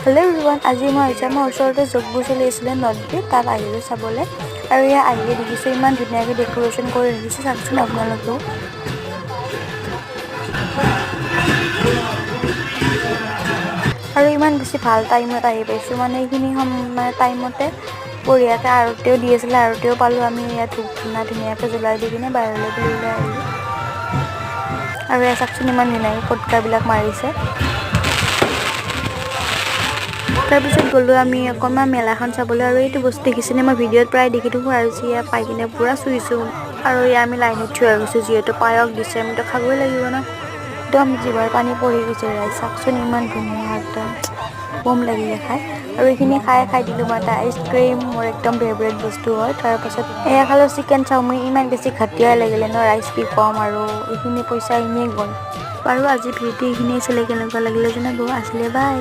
Hello' everyone, আজি মই আহিছোঁ আমাৰ ওচৰতে যজ্ঞ চলি আছিলে নদী, তাত আহিলোঁ চাবলৈ। আৰু ইয়াত আহিলে দেখিছোঁ ইমান ধুনীয়াকৈ ডেক'ৰেশ্যন কৰি ৰাখিছে, চাওকচোন আপোনালোকেও। আৰু ইমান বেছি ভাল টাইমত আহি পাইছোঁ, মানে এইখিনি টাইমতে বঢ়িয়াকৈ আৰতিও দি আছিলে, আৰতিও পালোঁ আমি। ইয়াত ধূপ ধূনা ধুনীয়াকৈ জ্বলাই দি কিনে বাহিৰলৈ বুলি ওলাই আহিলোঁ। আৰু ইয়াত চাওকচোন ইমান ধুনীয়াকৈ ফটকাবিলাক মাৰিছে। তাৰপিছত গ'লোঁ আমি অকণমান মেলাখন চাবলৈ। আৰু এইটো বস্তু দেখিছেনে, মই ভিডিঅ'ত প্ৰায় দেখি থাকোঁ, আৰু ইয়াত পাই কিনে পূৰা চুইছোঁ। আৰু ইয়াত আমি লাইনত থিয় হৈ গৈছোঁ, যিহেতু পায়স দিছে, আমিতো খাবই লাগিব ন। একদম জিভাৰ পানী পৰি গৈছে। চাওকচোন ইমান ধুনীয়া, একদম বম লাগিলে খাই। আৰু এইখিনি খাই দিলোঁ মই এটা আইচক্ৰীম, মোৰ একদম ফেভৰেট বস্তু হয়। তাৰপাছত এয়া খালোঁ চিকেন চাওমিন, ইমান বেছি ঘাটিয়াই লাগিলে ন, ৰাইচ কি ক'ম। আৰু এইখিনি পইচা এনেই গ'ল। বাৰু আজি ভিডিঅ'টো এইখিনিয়ে আছিলে, কেনেকুৱা লাগিলে জনাব। আছিলে বাই।